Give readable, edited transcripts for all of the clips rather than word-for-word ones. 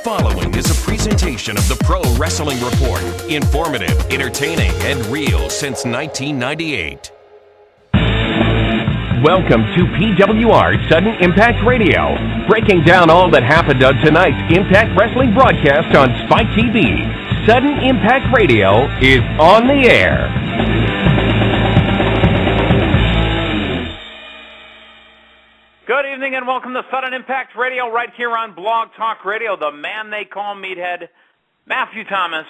following is a presentation of the Pro Wrestling Report. Informative, entertaining, and real since 1998. Welcome to PWR Sudden Impact Radio, breaking down all that happened on tonight's Impact Wrestling broadcast on Spike TV. Sudden Impact Radio is on the air. Good evening and welcome to Sudden Impact Radio right here on Blog Talk Radio. The man they call Meathead, Matthew Thomas,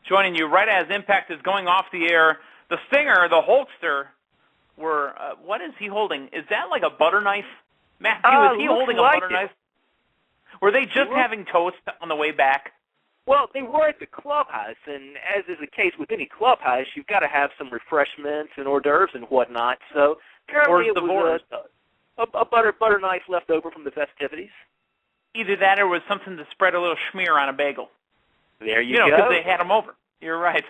joining you right as Impact is going off the air. The Stinger, the Hulkster, what is he holding? Is that like a butter knife? Matthew, is he holding a butter knife? Were they just having toast on the way back? Well, they were at the clubhouse, and as is the case with any clubhouse, you've got to have some refreshments and hors d'oeuvres and whatnot. So apparently it was a butter knife left over from the festivities. Either that or it was something to spread a little schmear on a bagel. There you go. Because they had them over. You're right.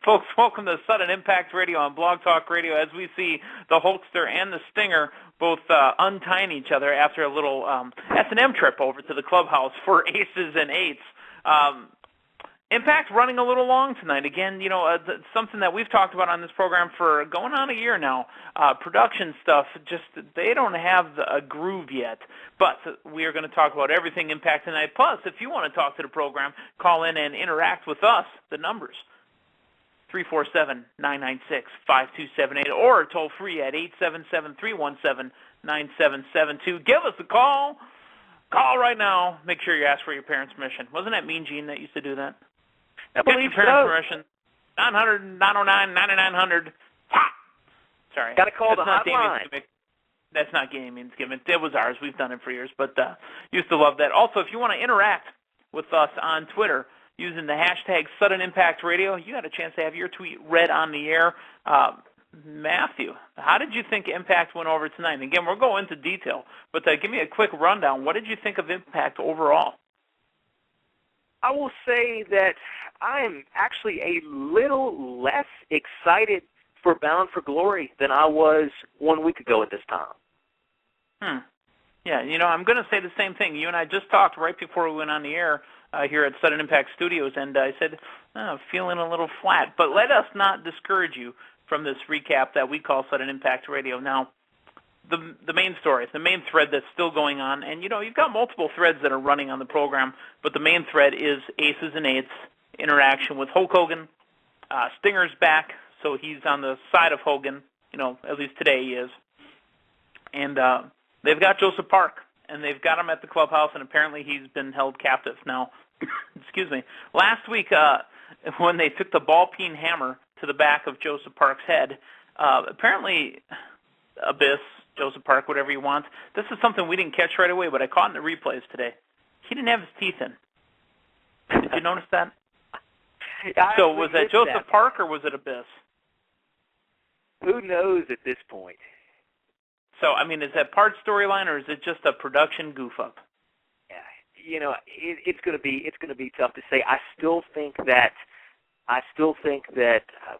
Folks, welcome to Sudden Impact Radio on Blog Talk Radio as we see the Hulkster and the Stinger both untying each other after a little S&M trip over to the clubhouse for aces and eights. Impact running a little long tonight. Again, something that we've talked about on this program for going on a year now. Production stuff, just they don't have a groove yet. But we are going to talk about everything Impact tonight. Plus, if you want to talk to the program, call in and interact with us. The numbers, 347-996-5278 or toll free at 877-317-9772. Give us a call. Call right now. Make sure you ask for your parents' permission. Wasn't that Mean Gene that used to do that? I believe Get your parents' permission. 900-909-9900. Ha! Sorry. Got to call the hotline. That's not Gaming's gimmick. It was ours. We've done it for years, but used to love that. Also, if you want to interact with us on Twitter using the hashtag Sudden Impact Radio, you got a chance to have your tweet read on the air. Matthew, how did you think Impact went over tonight? And again, we'll go into detail, but give me a quick rundown. What did you think of Impact overall? I will say that I am actually a little less excited for Bound for Glory than I was 1 week ago at this time. Yeah, I'm going to say the same thing. You and I just talked right before we went on the air here at Sudden Impact Studios, and I said, feeling a little flat. But let us not discourage you from this recap that we call Sudden Impact Radio. Now, the main story, the main thread that's still going on, and you've got multiple threads that are running on the program, but the main thread is Aces and Eights interaction with Hulk Hogan. Stinger's back, so he's on the side of Hogan, at least today he is. And they've got Joseph Park, and they've got him at the clubhouse, and apparently he's been held captive. Now, excuse me, last week when they took the ball-peen hammer to the back of Joseph Park's head, apparently Abyss, Joseph Park, whatever you want. This is something we didn't catch right away, but I caught in the replays today. He didn't have his teeth in. Did you notice that? So was that Joseph Park or was it Abyss? Who knows at this point? So, is that part storyline or is it just a production goof-up? It's going to be tough to say. I still think that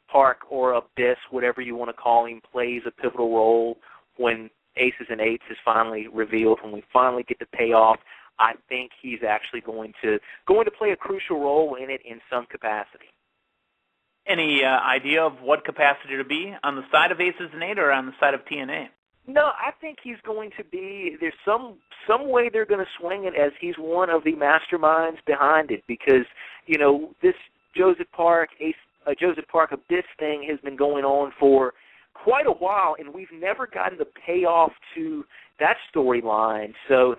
Park or Abyss, whatever you want to call him, plays a pivotal role when Aces and Eights is finally revealed, when we finally get the payoff. I think he's actually going to play a crucial role in it in some capacity. Any idea of what capacity to be, on the side of Aces and Eight or on the side of TNA? No, I think he's going to be, there's some way they're going to swing it as he's one of the masterminds behind it because, this Joseph Park Abyss thing has been going on for quite a while, and we've never gotten the payoff to that storyline. So,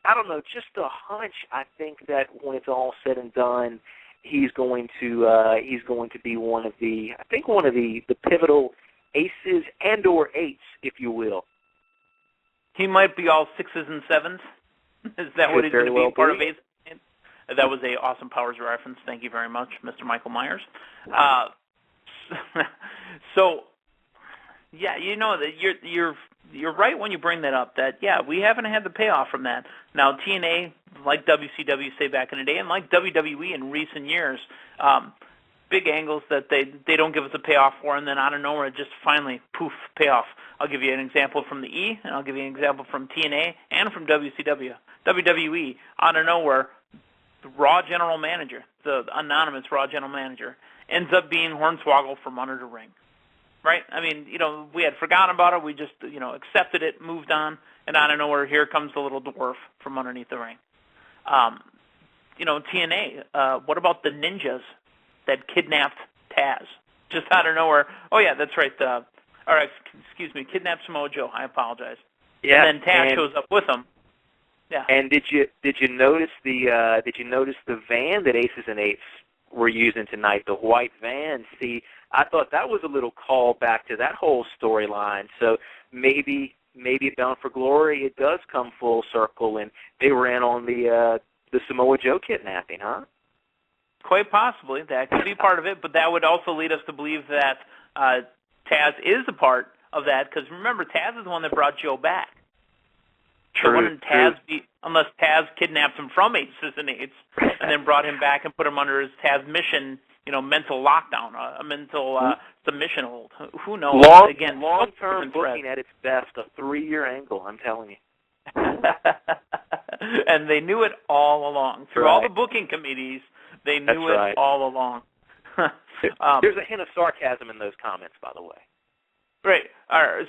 I don't know, just a hunch. I think that when it's all said and done, he's going to be one of the pivotal aces and or eights, if you will. He might be all sixes and sevens. Is that what he's going to be? Part of ace? That was a awesome Powers reference. Thank you very much, Mr. Michael Myers. So, yeah, that you're right when you bring that up. That we haven't had the payoff from that. Now TNA, like WCW say back in the day, and like WWE in recent years, big angles that they don't give us a payoff for, and then out of nowhere, just finally, poof, payoff. I'll give you an example from the E, and I'll give you an example from TNA and from WCW. WWE, out of nowhere, the Raw general manager, the anonymous Raw general manager, ends up being Hornswoggle from under the ring. Right? I mean, we had forgotten about it. We just, accepted it, moved on, and out of nowhere, here comes the little dwarf from underneath the ring. TNA, what about the ninjas that kidnapped Taz? Just out of nowhere. Oh, yeah, that's right. Kidnapped Samoa Joe. I apologize. Yeah, and then Taz shows up with them. Yeah. And did you notice the van that Aces and Eights were using tonight, the white van? See, I thought that was a little call back to that whole storyline. So maybe Bound for Glory, it does come full circle, and they were in on the Samoa Joe kidnapping, huh? Quite possibly. That could be part of it, but that would also lead us to believe that Taz is a part of that, because remember, Taz is the one that brought Joe back. True. So wouldn't Taz be, unless Taz kidnapped him from Aces and Eights and then brought him back and put him under his Taz mission, mental lockdown, a mental submission hold. Who knows? Long-term booking at its best, a 3-year angle, I'm telling you. And they knew it all along. Through all the booking committees, they knew it all along. There's a hint of sarcasm in those comments, by the way. Right.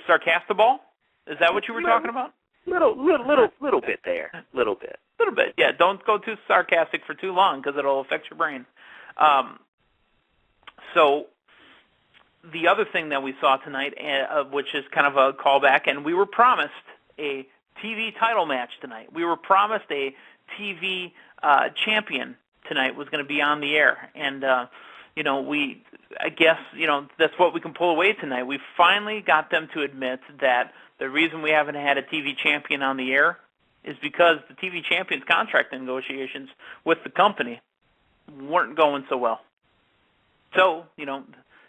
Sarcastable? Is that what you were talking about? Little bit there. Little bit. Yeah, don't go too sarcastic for too long because it'll affect your brain. So the other thing that we saw tonight, which is kind of a callback, and we were promised a TV title match tonight. We were promised a TV champion tonight was going to be on the air. And, I guess, that's what we can pull away tonight. We finally got them to admit that the reason we haven't had a TV champion on the air is because the TV champion's contract negotiations with the company weren't going so well. So,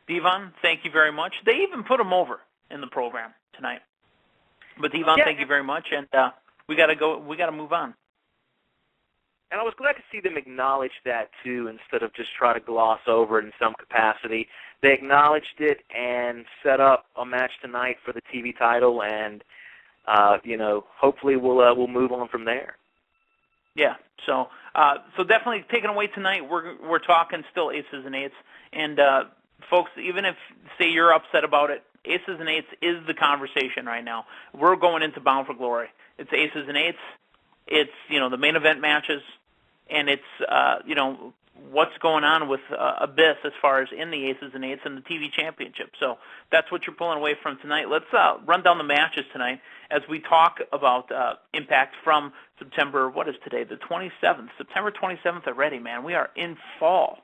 Devon, thank you very much. They even put him over in the program tonight. But Devon, thank you very much, and we got to go. We got to move on. And I was glad to see them acknowledge that too, instead of just try to gloss over it in some capacity. They acknowledged it and set up a match tonight for the TV title, and hopefully we'll move on from there. Yeah. So definitely taken away tonight. We're talking still Aces and Eights, and folks, even if say you're upset about it, Aces and Eights is the conversation right now. We're going into Bound for Glory. It's Aces and Eights. It's, the main event matches, and it's, what's going on with Abyss as far as in the Aces and Eights and the TV championship. So that's what you're pulling away from tonight. Let's run down the matches tonight as we talk about Impact from September, what is today, the 27th. September 27th already, man. We are in fall.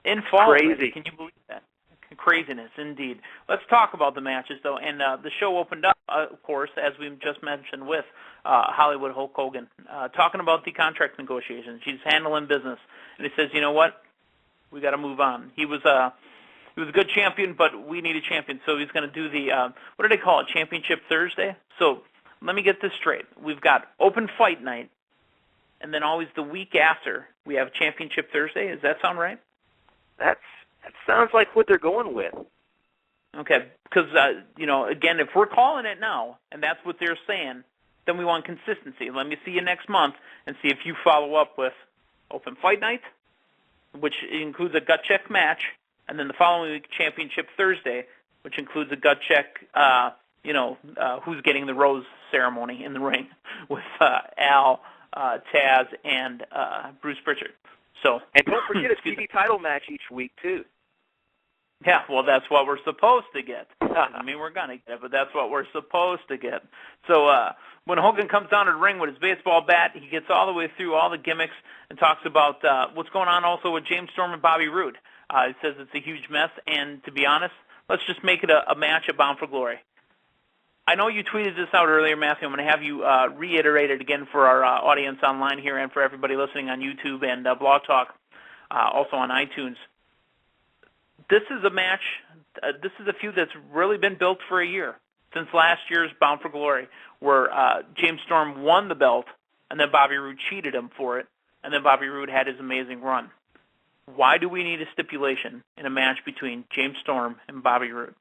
In fall. Crazy. Already. Can you believe that? Craziness, indeed. Let's talk about the matches, though. And the show opened up, of course, as we just mentioned, with Hollywood Hulk Hogan, talking about the contract negotiations. He's handling business. And he says, you know what? We got to move on. He was a good champion, but we need a champion. So he's going to do the, what do they call it, Championship Thursday? So let me get this straight. We've got open fight night, and then always the week after we have Championship Thursday. Does that sound right? That sounds like what they're going with. Okay, because, again, if we're calling it now, and that's what they're saying, then we want consistency. Let me see you next month and see if you follow up with Open Fight Night, which includes a gut check match, and then the following week, Championship Thursday, which includes a gut check, who's getting the rose ceremony in the ring with Al, Taz, and Bruce Pritchard. So, and don't forget a TV title match each week, too. Yeah, well, that's what we're supposed to get. Doesn't mean we're going to get it, but that's what we're supposed to get. So when Hogan comes down to the ring with his baseball bat, he gets all the way through all the gimmicks and talks about what's going on also with James Storm and Bobby Roode. He says it's a huge mess, and to be honest, let's just make it a match at Bound for Glory. I know you tweeted this out earlier, Matthew. I'm going to have you reiterate it again for our audience online here and for everybody listening on YouTube and Blog Talk, also on iTunes. This is a match, this is a feud that's really been built for a year, since last year's Bound for Glory, where James Storm won the belt, and then Bobby Roode cheated him for it, and then Bobby Roode had his amazing run. Why do we need a stipulation in a match between James Storm and Bobby Roode?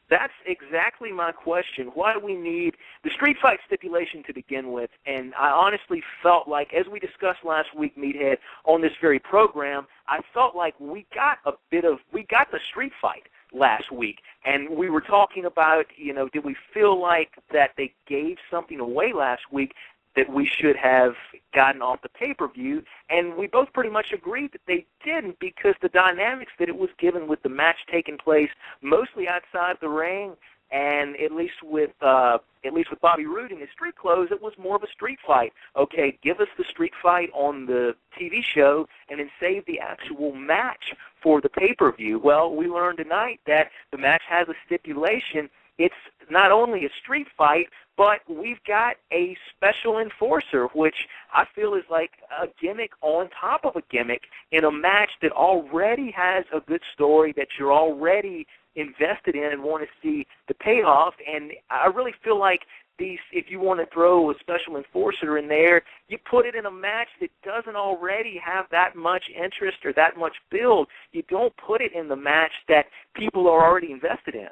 That's exactly my question. Why do we need the street fight stipulation to begin with? And I honestly felt like, as we discussed last week, Meathead, on this very program, I felt like we got the street fight last week. And we were talking about, did we feel like that they gave something away last week that we should have gotten off the pay-per-view, and we both pretty much agreed that they didn't, because the dynamics that it was given with the match taking place mostly outside the ring, and at least with Bobby Roode in his street clothes, it was more of a street fight. Okay, give us the street fight on the TV show, and then save the actual match for the pay-per-view. Well, we learned tonight that the match has a stipulation. It's not only a street fight, but we've got a special enforcer, which I feel is like a gimmick on top of a gimmick in a match that already has a good story that you're already invested in and want to see the payoff. And I really feel like if you want to throw a special enforcer in there, you put it in a match that doesn't already have that much interest or that much build. You don't put it in the match that people are already invested in.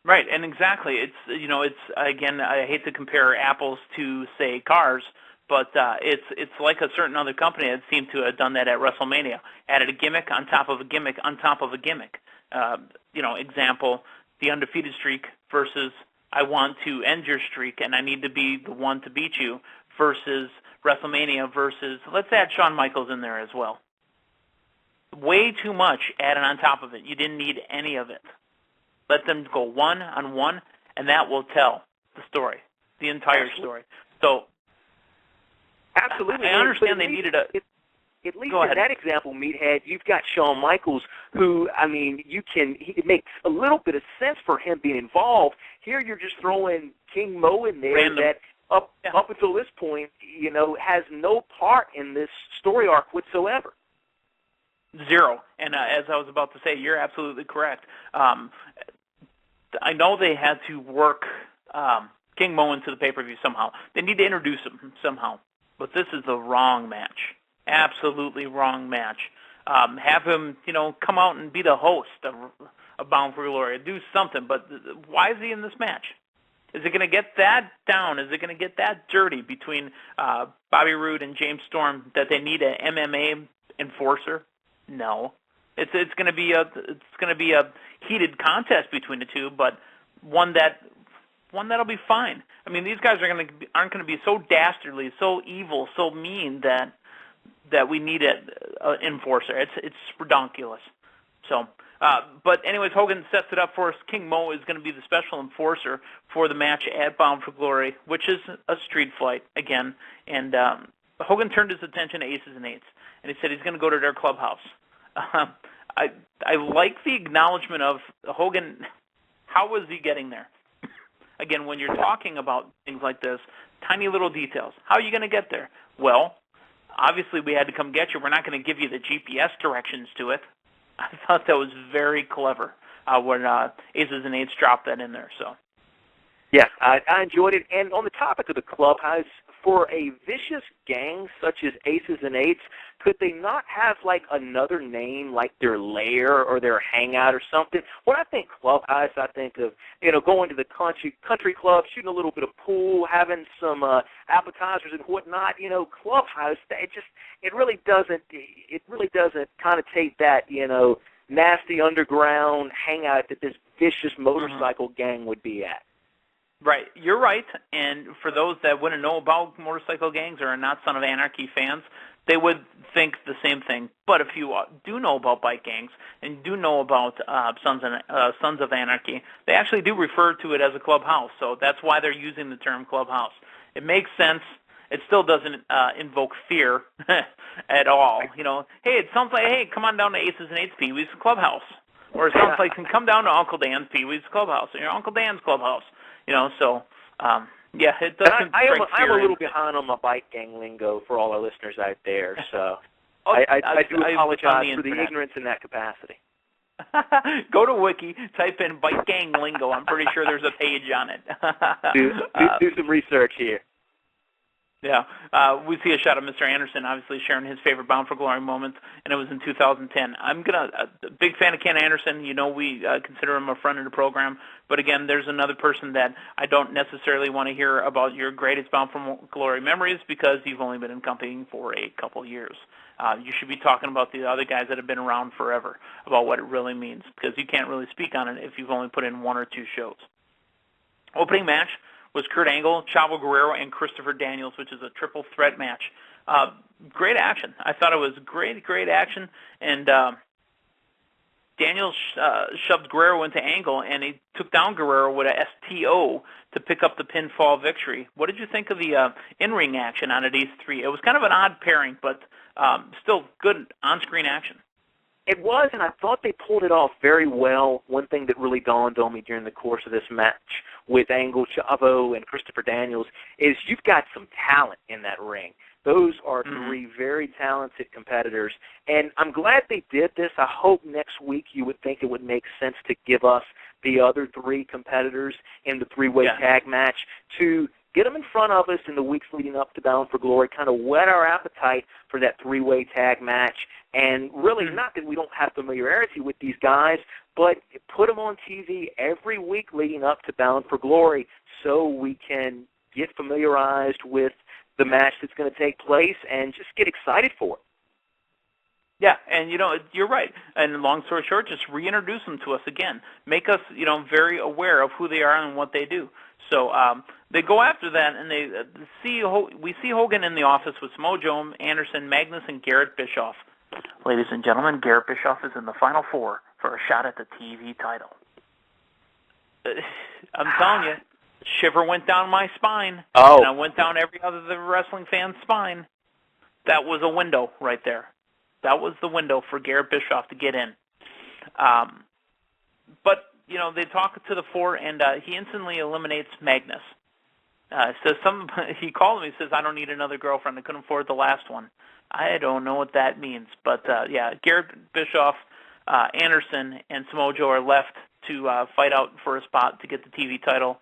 Right, and exactly. It's again, I hate to compare apples to, say, cars, but it's like a certain other company that seemed to have done that at WrestleMania, added a gimmick on top of a gimmick on top of a gimmick. Example, the undefeated streak versus I want to end your streak and I need to be the one to beat you, versus WrestleMania versus, let's add Shawn Michaels in there as well. Way too much added on top of it. You didn't need any of it. Let them go one-on-one, and that will tell the story, the entire story. So, absolutely, I understand they needed a... At least in that example, Meathead, you've got Shawn Michaels, who, it makes a little bit of sense for him being involved. Here you're just throwing King Mo in there that up until this point, has no part in this story arc whatsoever. Zero. And as I was about to say, you're absolutely correct. I know they had to work King Mo into the pay-per-view somehow. They need to introduce him somehow. But this is the wrong match. Absolutely wrong match. Have him, come out and be the host of Bound for Glory. Do something. But why is he in this match? Is it going to get that down? Is it going to get that dirty between Bobby Roode and James Storm that they need an MMA enforcer? No. It's going to be a heated contest between the two, but one that'll be fine. I mean, these guys aren't going to be so dastardly, so evil, so mean that we need an enforcer. It's ridiculous. So, but anyways, Hogan sets it up for us. King Mo is going to be the special enforcer for the match at Bound for Glory, which is a street fight again. And Hogan turned his attention to Aces and Eights, and he said he's going to go to their clubhouse. I like the acknowledgement of Hogan. How was he getting there? Again, when you're talking about things like this, tiny little details. How are you going to get there? Well, obviously we had to come get you. We're not going to give you the GPS directions to it. I thought that was very clever when Aces and Eights dropped that in there. So, yes, I enjoyed it. And on the topic of the clubhouse, for a vicious gang such as Aces and Eights, could they not have like another name, like their lair or their hangout or something? When I think clubhouse, I think of going to the country club, shooting a little bit of pool, having some appetizers and whatnot. Clubhouse. It really doesn't connotate that nasty underground hangout that this vicious motorcycle gang would be at. Right, you're right, and for those that wouldn't know about motorcycle gangs or are not Son of Anarchy fans, they would think the same thing. But if you do know about bike gangs and do know about Sons of Anarchy, they actually do refer to it as a clubhouse, so that's why they're using the term clubhouse. It makes sense. It still doesn't invoke fear at all. Hey, it sounds like, hey, come on down to Aces and Eights Pee Wee's clubhouse. Or it sounds like, come down to Uncle Dan's Pee Wee's clubhouse, or your Uncle Dan's clubhouse. It doesn't. I'm a little behind on my bike gang lingo for all our listeners out there, so I do apologize for the ignorance in that capacity. Go to Wiki, type in bike gang lingo. I'm pretty sure there's a page on it. do some research here. Yeah, we see a shot of Mr. Anderson, obviously sharing his favorite Bound for Glory moments, and it was in 2010. I'm a big fan of Ken Anderson. You know, we consider him a friend of the program. But again, there's another person that I don't necessarily want to hear about your greatest Bound for Glory memories because you've only been in company for a couple years. You should be talking about the other guys that have been around forever, about what it really means, because you can't really speak on it if you've only put in 1 or 2 shows. Opening match was Kurt Angle, Chavo Guerrero, and Christopher Daniels, which is a triple threat match. Great action. I thought it was great action. And Daniels shoved Guerrero into Angle, and he took down Guerrero with a STO to pick up the pinfall victory. What did you think of the in-ring action out of these 3? It was kind of an odd pairing, but still good on-screen action. It was, and I thought they pulled it off very well. One thing that really dawned on me during the course of this match with Angle, Chavo, and Christopher Daniels is you've got some talent in that ring. Those are 3 very talented competitors, and I'm glad they did this. I hope next week you would think it would make sense to give us the other 3 competitors in the 3-way tag match to get them in front of us in the weeks leading up to Bound for Glory, kind of whet our appetite for that 3-way tag match. And really, not that we don't have familiarity with these guys, but put them on TV every week leading up to Bound for Glory so we can get familiarized with the match that's going to take place and just get excited for it. Yeah, and, you know, you're right. And long story short, just reintroduce them to us again. Make us, you know, very aware of who they are and what they do. So they go after that, and we see Hogan in the office with Samoa Joe, Anderson, Magnus, and Garrett Bischoff. Ladies and gentlemen, Garrett Bischoff is in the Final 4 for a shot at the TV title. I'm telling you, shiver went down my spine, and I went down every other wrestling fan's spine. That was a window right there. That was the window for Garrett Bischoff to get in. But, you know, they talk to the 4, and he instantly eliminates Magnus. He called me, says, I don't need another girlfriend. I couldn't afford the last one. I don't know what that means. But, yeah, Garrett Bischoff, Anderson, and Samoa Joe are left to fight out for a spot to get the TV title.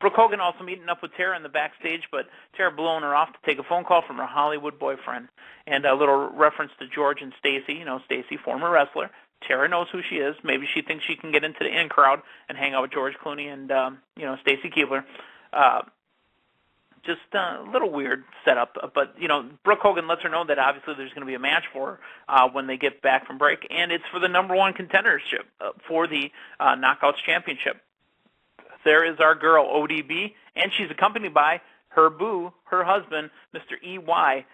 Brooke Hogan also meeting up with Tara in the backstage, but Tara blowing her off to take a phone call from her Hollywood boyfriend. And a little reference to George and Stacy. You know, Stacy, former wrestler. Tara knows who she is. Maybe she thinks she can get into the in crowd and hang out with George Clooney and, you know, Stacy Keibler. Just a little weird setup. But, you know, Brooke Hogan lets her know that obviously there's going to be a match for her when they get back from break. And it's for the #1 contendership for the Knockouts Championship. There is our girl, ODB, and she's accompanied by her boo, her husband, Mr. EY.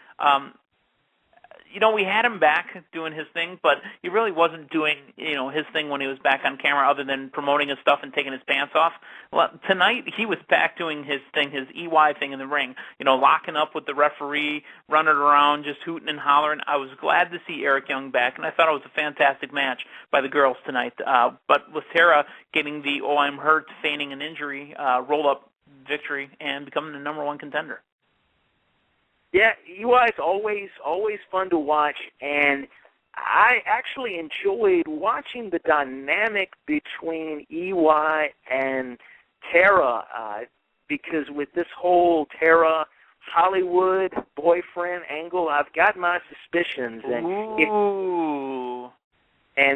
You know, we had him back doing his thing, but he really wasn't doing, you know, his thing when he was back on camera other than promoting his stuff and taking his pants off. Well, tonight he was back doing his thing, his EY thing in the ring, you know, locking up with the referee, running around, just hooting and hollering. I was glad to see Eric Young back, and I thought it was a fantastic match by the girls tonight. But with Tara getting the "oh, I'm hurt," feigning an injury, roll-up victory, and becoming the #1 contender. Yeah, EY is always fun to watch, and I actually enjoyed watching the dynamic between EY and Tara because with this whole Tara Hollywood boyfriend angle, I've got my suspicions. And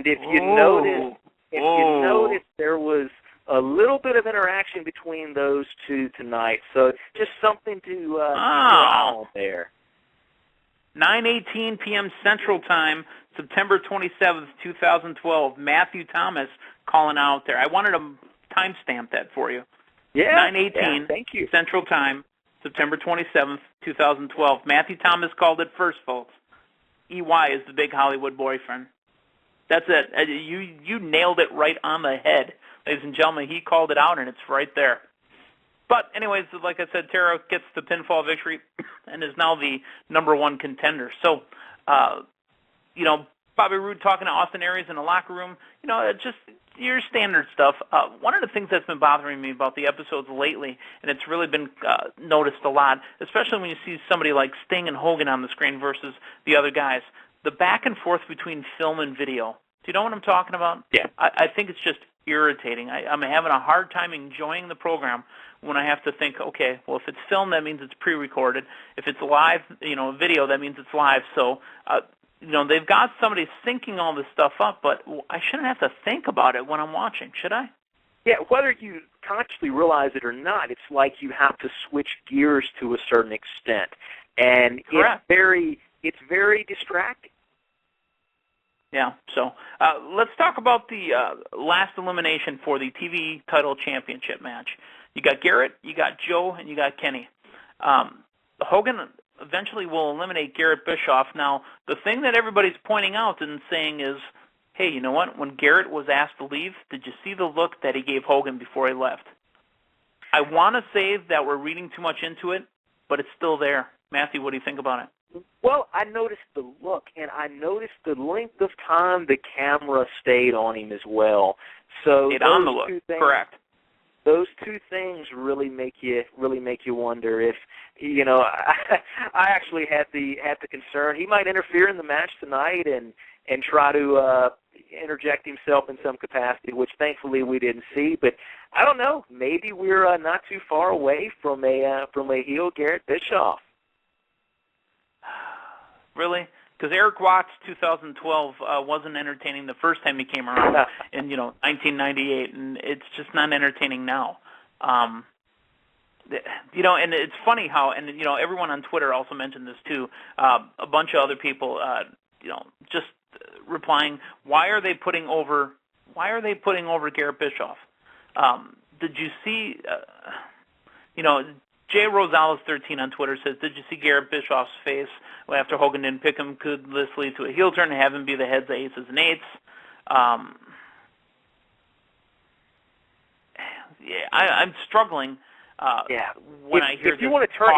if you notice, there was a little bit of interaction between those 2 tonight, so just something to keep your eye on there. 9:18 p.m. Central Time, September 27th, 2012. Matthew Thomas calling out there. I wanted to timestamp that for you. Yeah. 9:18 thank you. Central Time, September 27th, 2012. Matthew Thomas called it first, folks. EY is the big Hollywood boyfriend. That's it. You nailed it right on the head. Ladies and gentlemen, he called it out, and it's right there. But anyways, like I said, Tara gets the pinfall victory and is now the #1 contender. So, you know, Bobby Roode talking to Austin Aries in the locker room, you know, just your standard stuff. One of the things that's been bothering me about the episodes lately, and it's really been noticed a lot, especially when you see somebody like Sting and Hogan on the screen versus the other guys, the back and forth between film and video. Do you know what I'm talking about? Yeah. I think it's just irritating. I'm having a hard time enjoying the program when I have to think, okay, well, if it's film, that means it's pre-recorded. If it's live, video, that means it's live. So, they've got somebody syncing all this stuff up, but I shouldn't have to think about it when I'm watching, should I? Yeah, whether you consciously realize it or not, it's like you have to switch gears to a certain extent, and it's very distracting. Yeah, so let's talk about the last elimination for the TV title championship match. You got Garrett, you got Joe, and you got Kenny. Hogan eventually will eliminate Garrett Bischoff. Now, the thing that everybody's pointing out and saying is, hey, you know what? When Garrett was asked to leave, did you see the look that he gave Hogan before he left? I want to say that we're reading too much into it, but it's still there. Matthew, what do you think about it? Well, I noticed the look, and I noticed the length of time the camera stayed on him as well. So stayed on the look, correct. Those two things really make you wonder if I actually had the concern he might interfere in the match tonight and try to interject himself in some capacity, which thankfully we didn't see. But I don't know. Maybe we're not too far away from a heel Garrett Bischoff. Really? Because Eric Watts 2012 wasn't entertaining the first time he came around in 1998, and it's just not entertaining now. And it's funny how, and everyone on Twitter also mentioned this too. A bunch of other people, just replying, why are they putting over Garrett Bischoff? Did you see? Jay Rosales 13 on Twitter says, did you see Garrett Bischoff's face after Hogan didn't pick him? Could this lead to a heel turn and have him be the heads of aces and eights? I'm struggling when I hear if you want to turn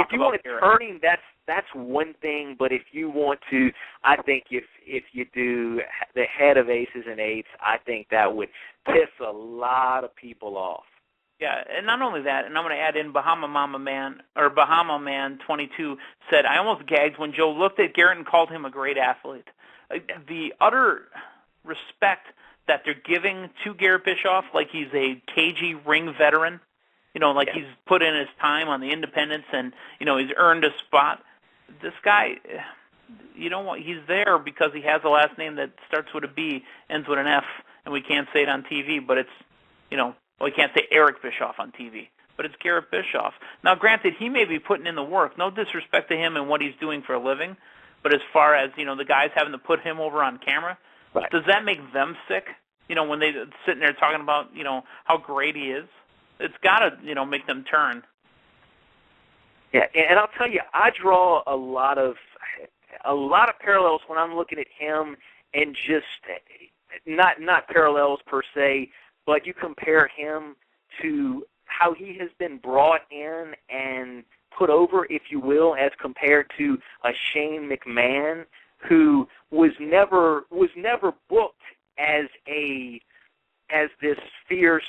him, that's one thing. But if you want to, I think if you do the head of aces and eights, I think that would piss a lot of people off. Yeah, and not only that, and I'm going to add in Bahama Man 22 said, I almost gagged when Joe looked at Garrett and called him a great athlete. The utter respect that they're giving to Garrett Bischoff, like he's a cagey ring veteran, like he's put in his time on the independents and, he's earned a spot. This guy, he's there because he has a last name that starts with a B, ends with an F, and we can't say it on TV, but it's, we can't say Eric Bischoff on TV, but it's Garrett Bischoff. Now, granted, he may be putting in the work. No disrespect to him and what he's doing for a living, but as far as, the guys having to put him over on camera, right. Does that make them sick? When they're sitting there talking about, how great he is? It's got to, make them turn. Yeah, and I'll tell you, I draw a lot of parallels when I'm looking at him, and just not parallels per se, but you compare him to how he has been brought in and put over, if you will, as compared to a Shane McMahon, who was never booked as this fierce,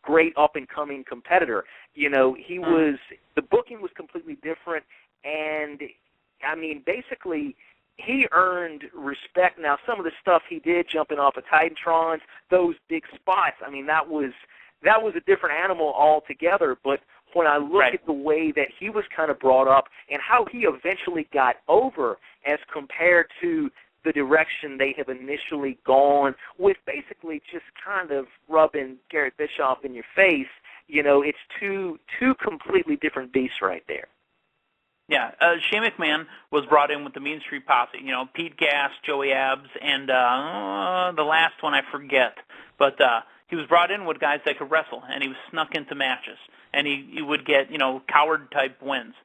great up-and-coming competitor. He was, the booking was completely different, and, basically, he earned respect. Now, some of the stuff he did, jumping off of Titantrons, those big spots, that was a different animal altogether, but when I look at the way that he was kind of brought up and how he eventually got over as compared to the direction they have initially gone with basically just kind of rubbing Garrett Bischoff in your face, it's two completely different beasts right there. Yeah, Shane McMahon was brought in with the Mean Street Posse, Pete Gas, Joey Abs, and the last one I forget. But he was brought in with guys that could wrestle, and he was snuck into matches, and he would get, coward-type wins.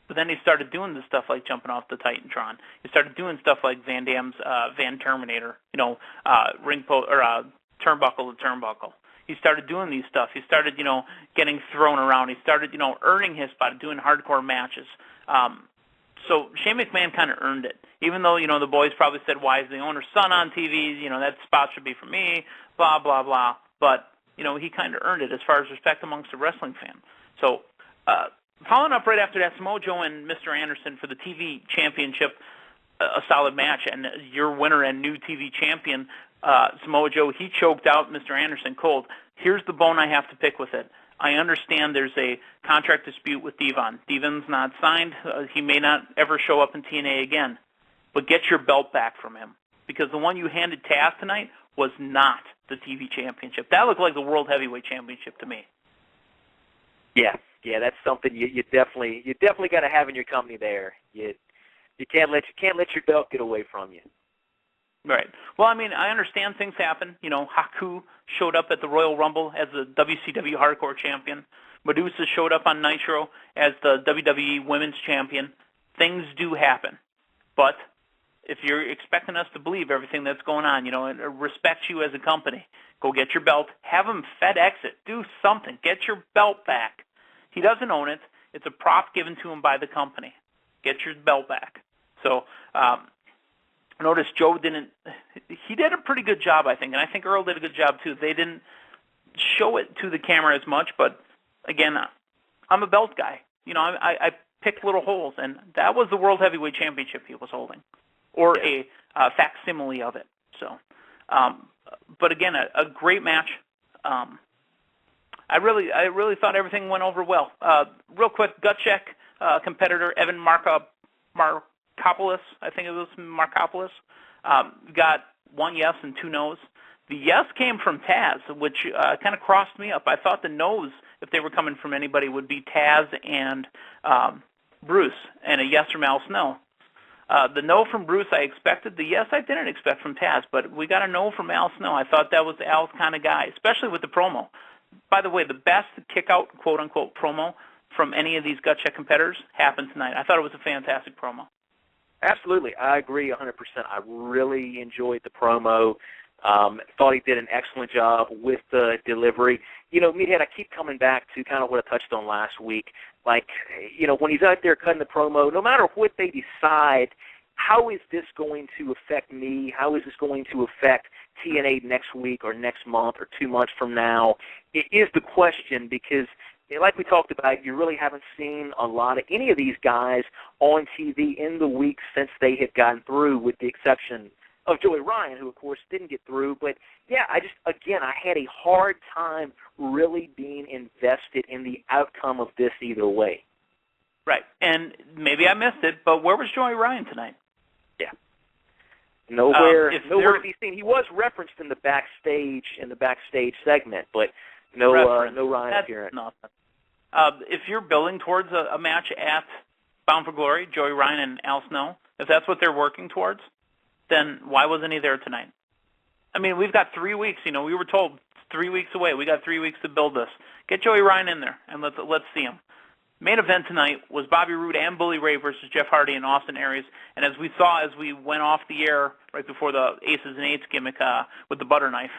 But then he started doing the stuff like jumping off the Titantron. He started doing stuff like Van Damme's Van Terminator, turnbuckle to turnbuckle. He started doing these stuff. He started, getting thrown around. He started, earning his spot, doing hardcore matches. So Shane McMahon kind of earned it, even though, the boys probably said, why is the owner's son on TV? That spot should be for me, blah, blah, blah. But, he kind of earned it as far as respect amongst the wrestling fan. So following up right after that, Samoa Joe and Mr. Anderson for the TV championship. a solid match, and your winner and new TV champion, Samoa Joe, he choked out Mr. Anderson cold. Here's the bone I have to pick with it. I understand there's a contract dispute with Devon. Devon's not signed. He may not ever show up in TNA again. But get your belt back from him, because the one you handed Taz tonight was not the TV championship. That looked like the World Heavyweight Championship to me. Yeah, that's something you definitely got to have in your company there. You can't let your belt get away from you. Right. Well, I mean, I understand things happen. You know, Haku showed up at the Royal Rumble as the WCW Hardcore Champion. Medusa showed up on Nitro as the WWE Women's Champion. Things do happen. But if you're expecting us to believe everything that's going on, you know, and respect you as a company, go get your belt. Have him FedEx it. Do something. Get your belt back. He doesn't own it. It's a prop given to him by the company. Get your belt back. So, notice Joe he did a pretty good job, I think, and I think Earl did a good job too. They didn't show it to the camera as much, but again, I'm a belt guy. You know, I pick little holes, and that was the World Heavyweight Championship he was holding, or a facsimile of it. So, but again, a great match. I really thought everything went over well. Real quick, gut check competitor Evan Markopoulos, I think it was Markopoulos, got 1 yes and 2 no's. The yes came from Taz, which kind of crossed me up. I thought the no's, if they were coming from anybody, would be Taz and Bruce, and a yes from Al Snow. The no from Bruce I expected. The yes I didn't expect from Taz, but we got a no from Al Snow. I thought that was Al's kind of guy, especially with the promo. By the way, the best kick-out, quote-unquote, promo from any of these gut check competitors happened tonight. I thought it was a fantastic promo. Absolutely. I agree 100%. I really enjoyed the promo. Thought he did an excellent job with the delivery. You know, Meathead, I keep coming back to kind of what I touched on last week. Like, you know, when he's out there cutting the promo, no matter what they decide, how is this going to affect me? How is this going to affect TNA next week or next month or 2 months from now? It is the question, because like we talked about, you really haven't seen a lot of any of these guys on TV in the weeks since they have gotten through, with the exception of Joey Ryan, who, of course, didn't get through. But, yeah, I had a hard time really being invested in the outcome of this either way. Right. And maybe I missed it, but where was Joey Ryan tonight? Yeah. Nowhere to be seen. He was referenced in the backstage segment, but no Ryan appearance. Nothing. If you're building towards a match at Bound for Glory, Joey Ryan and Al Snow, if that's what they're working towards, then why wasn't he there tonight? I mean, we've got 3 weeks. You know, we were told it's 3 weeks away. We got 3 weeks to build this. Get Joey Ryan in there and let's see him. Main event tonight was Bobby Roode and Bully Ray versus Jeff Hardy and Austin Aries. And as we saw as we went off the air right before the Aces and Eights gimmick with the butter knife,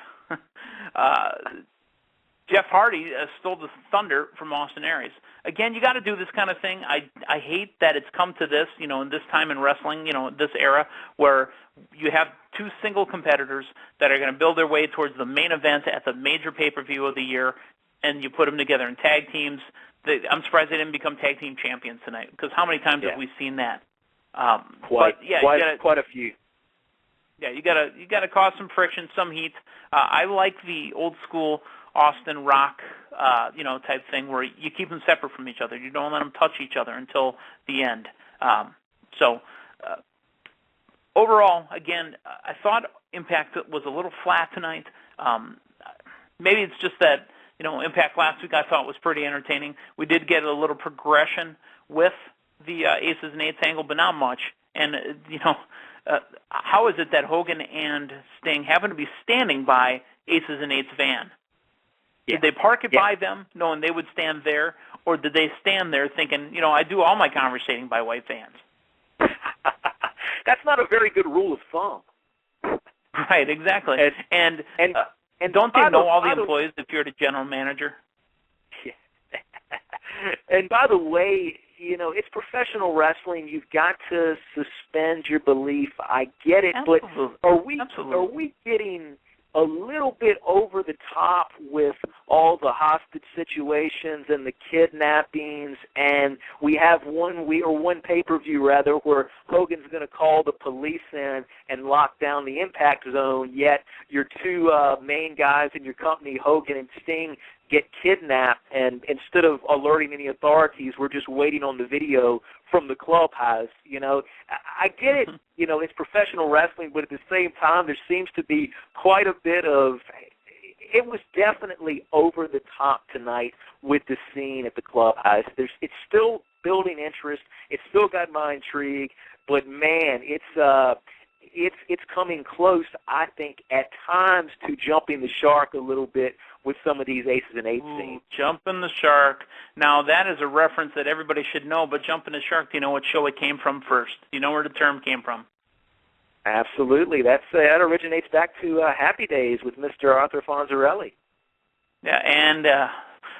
Jeff Hardy stole the thunder from Austin Aries. Again, you got to do this kind of thing. I hate that it's come to this, you know, in this time in wrestling, you know, this era, where you have two single competitors that are going to build their way towards the main event at the major pay-per-view of the year, and you put them together in tag teams. I'm surprised they didn't become tag team champions tonight, because how many times have we seen that? Quite a few. Yeah, you gotta cause some friction, some heat. I like the old school Austin Rock, type thing where you keep them separate from each other. You don't let them touch each other until the end. Overall, again, I thought Impact was a little flat tonight. Maybe it's just that, you know, Impact last week I thought was pretty entertaining. We did get a little progression with the Aces and Eights angle, but not much. And, how is it that Hogan and Sting happen to be standing by Aces and Eights van? Did they park it by them, knowing they would stand there, or did they stand there thinking, you know, I do all my conversating by white vans? That's not a very good rule of thumb. Right, exactly. And don't they know all the employees if you're the general manager? Yeah. And by the way, you know, it's professional wrestling. You've got to suspend your belief. I get it, Absolutely. but are we getting a little bit over the top with all the hostage situations and the kidnappings, and we have one pay-per-view rather where Hogan's going to call the police in and lock down the Impact Zone, yet your two main guys in your company, Hogan and Sting, get kidnapped, and instead of alerting any authorities, we're just waiting on the video from the clubhouse. You know, I get it, you know, it's professional wrestling, but at the same time, there seems to be quite a bit of, it was definitely over the top tonight with the scene at the clubhouse. It's still building interest. It's still got my intrigue, but man, it's coming close, I think, at times to jumping the shark a little bit with some of these aces and eights scenes. Jumping the shark. Now, that is a reference that everybody should know, but jumping the shark, do you know what show it came from first? Do you know where the term came from? Absolutely. That originates back to Happy Days with Mr. Arthur Fonzarelli. Yeah, and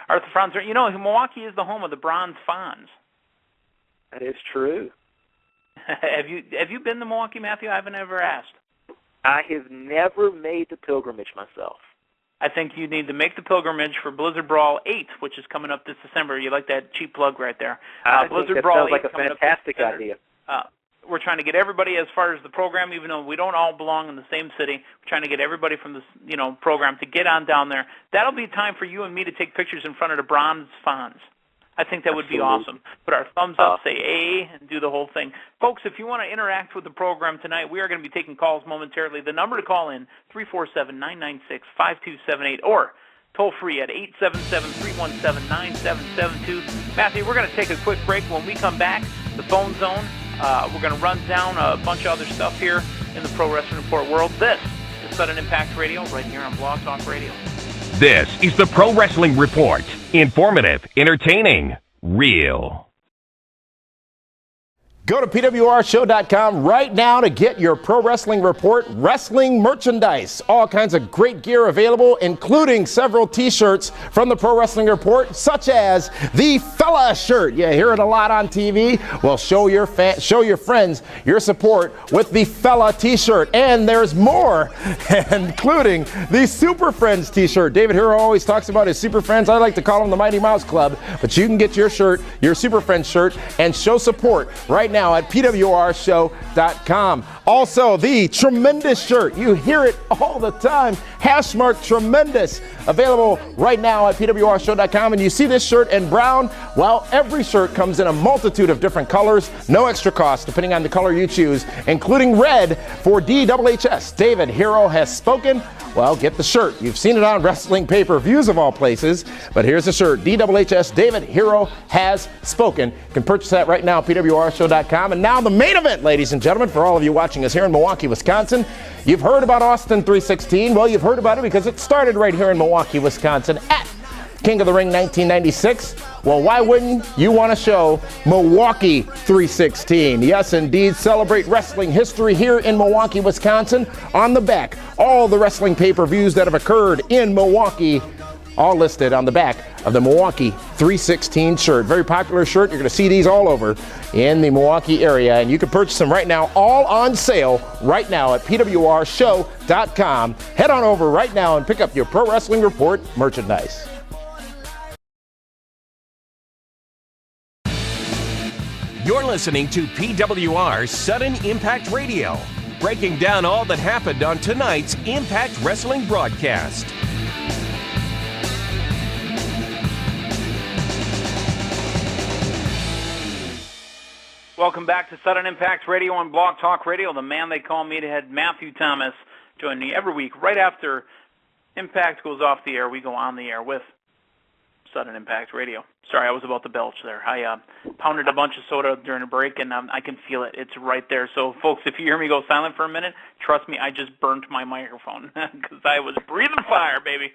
Arthur Fonzarelli, you know, Milwaukee is the home of the Bronze Fonz. That is true. Have you been to Milwaukee, Matthew? I haven't ever asked. I have never made the pilgrimage myself. I think you need to make the pilgrimage for Blizzard Brawl 8, which is coming up this December. You like that cheap plug right there. I Blizzard think that Brawl sounds like a fantastic idea. We're trying to get everybody as far as the program, even though we don't all belong in the same city. We're trying to get everybody from this, program to get on down there. That'll be time for you and me to take pictures in front of the Bronze Fonz. I think that would be awesome. Put our thumbs up, say A, and do the whole thing. Folks, if you want to interact with the program tonight, we are going to be taking calls momentarily. The number to call in, 347-996-5278, or toll free at 877-317-9772. Matthew, we're going to take a quick break. When we come back, the phone zone, we're going to run down a bunch of other stuff here in the Pro Wrestling Report world. This is Sudden Impact Radio right here on Blog Talk Radio. This is the Pro Wrestling Report. Informative, entertaining, real. Go to PWRshow.com right now to get your Pro Wrestling Report wrestling merchandise. All kinds of great gear available, including several T-shirts from the Pro Wrestling Report, such as the Fella shirt. You hear it a lot on TV. Well, show your friends your support with the Fella T-shirt. And there's more, including the Super Friends T-shirt. David Hero always talks about his Super Friends. I like to call them the Mighty Mouse Club. But you can get your shirt, your Super Friends shirt, and show support right now at PWRshow.com. Also, the Tremendous shirt. You hear it all the time. # Tremendous. Available right now at PWRshow.com. And you see this shirt in brown? Well, every shirt comes in a multitude of different colors. No extra cost, depending on the color you choose, including red for DHHS. David Hero has spoken. Well, get the shirt. You've seen it on wrestling pay-per-views of all places. But here's the shirt. DHHS, David Hero has spoken. You can purchase that right now at PWRshow.com. And now the main event, ladies and gentlemen, for all of you watching us here in Milwaukee, Wisconsin. You've heard about Austin 316. Well, you've heard about it because it started right here in Milwaukee, Wisconsin at King of the Ring 1996. Well, why wouldn't you want to show Milwaukee 316? Yes, indeed. Celebrate wrestling history here in Milwaukee, Wisconsin. On the back, all the wrestling pay-per-views that have occurred in Milwaukee, all listed on the back of the Milwaukee 316 shirt. Very popular shirt. You're going to see these all over in the Milwaukee area, and you can purchase them right now, all on sale right now at PWRshow.com. Head on over right now and pick up your Pro Wrestling Report merchandise. You're listening to PWR Sudden Impact Radio, breaking down all that happened on tonight's Impact Wrestling broadcast. Welcome back to Sudden Impact Radio on Blog Talk Radio. The man they call Meathead, Matthew Thomas, joining me every week. Right after Impact goes off the air, we go on the air with Sudden Impact Radio. Sorry, I was about to belch there. I pounded a bunch of soda during a break, and I can feel it. It's right there. So, folks, if you hear me go silent for a minute, trust me, I just burnt my microphone because I was breathing fire, baby.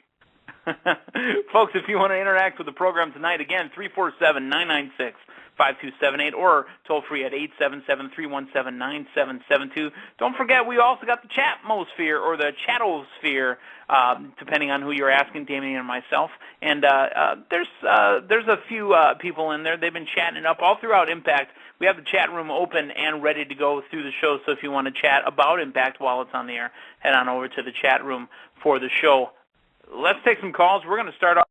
Folks, if you want to interact with the program tonight, again, 347-996-5278 or toll free at 877-317-9772. Don't forget, we also got the Chatmosphere or the Chatosphere, depending on who you're asking, Damien and myself. And there's a few people in there. They've been chatting it up all throughout Impact. We have the chat room open and ready to go through the show, so if you want to chat about Impact while it's on the air, head on over to the chat room for the show. Let's take some calls. We're going to start off.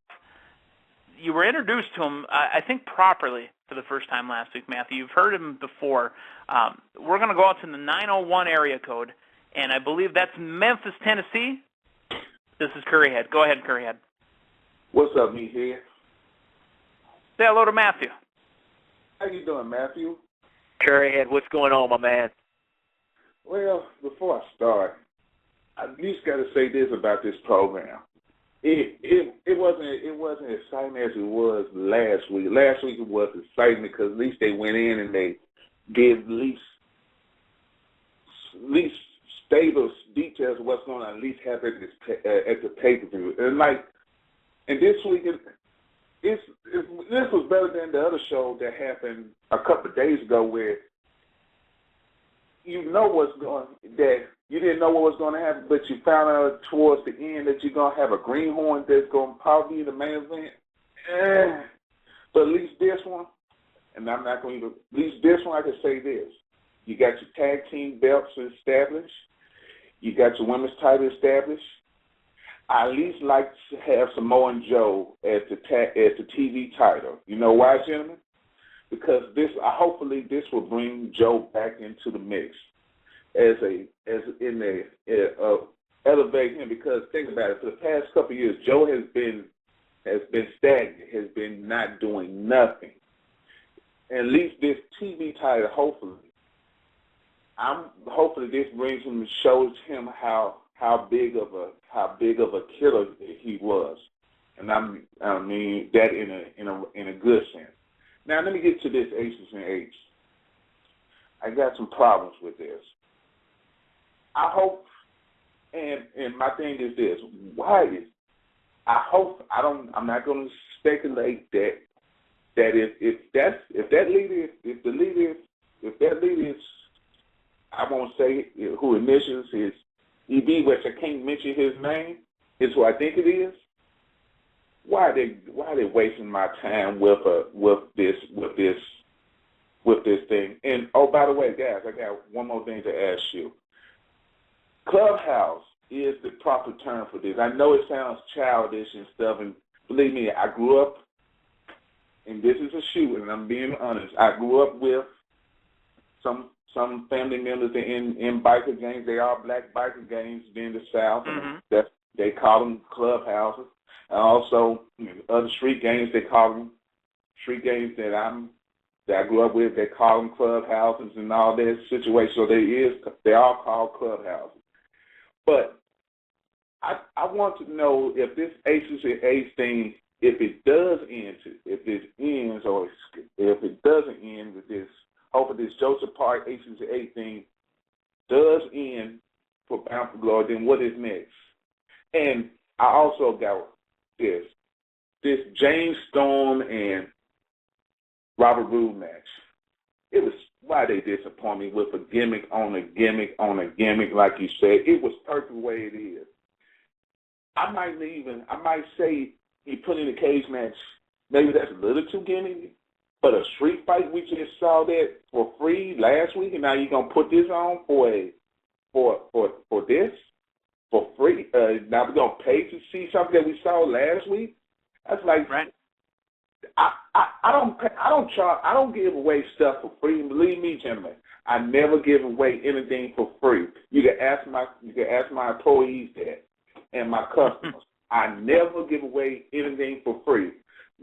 You were introduced to him, I think, properly for the first time last week, Matthew. You've heard him before. We're going to go out to the 901 area code, and I believe that's Memphis, Tennessee. This is Curryhead. Go ahead, Curryhead. What's up, Meathead? Say hello to Matthew. How you doing, Matthew? Curryhead, what's going on, my man? Well, before I start, I at least got to say this about this program. It wasn't exciting as it was last week. Last week it was exciting because at least they went in and they gave at least stable details of what's going on. At least have it at the pay-per-view. And this week this was better than the other show that happened a couple of days ago where you didn't know what was going to happen, but you found out towards the end that you're going to have a greenhorn that's going to probably be the main event. But at least this one, and I'm not going to, at least this one I can say this. You got your tag team belts established. You got your women's title established. I at least like to have Samoa Joe as the TV title. You know why, gentlemen? Because hopefully this will bring Joe back into the mix elevate him. Because think about it, for the past couple of years, Joe has been stagnant, has been not doing nothing. And at least this TV title, hopefully this brings him and shows him how big of a killer he was, and I mean that in a good sense. Now let me get to this Aces and Eights. I got some problems with this. I hope, and my thing is this: I'm not going to speculate that if that leader is, I won't say who initials is EB, which I can't mention his name, is who I think it is. Why are they wasting my time with this thing? And oh, by the way, guys, I got one more thing to ask you. Clubhouse is the proper term for this. I know it sounds childish and stuff, and believe me, I grew up, and this is a shoot, and I'm being honest. I grew up with some family members in biker gangs. They are black biker gangs in the South. Mm-hmm. They call them clubhouses. And also, other street gangs, they call them street gangs that I grew up with. They call them clubhouses and all that situation. So they are called clubhouses. But I want to know if this Aces and Eights thing, if it doesn't end with this. Hopefully this Joseph Park Aces and Eights thing does end for Bound for Glory, then what is next? And I also got this James Storm and Robert Roode match. It was why they disappoint me with a gimmick on a gimmick on a gimmick, like you said. It was perfect the way it is. I might say he put in a cage match, maybe that's a little too gimmicky. But a street fight, we just saw that for free last week, and now you're gonna put this on for free. Now we're gonna pay to see something that we saw last week. That's like, right. I don't give away stuff for free. And believe me, gentlemen, I never give away anything for free. You can ask my employees that and my customers. I never give away anything for free.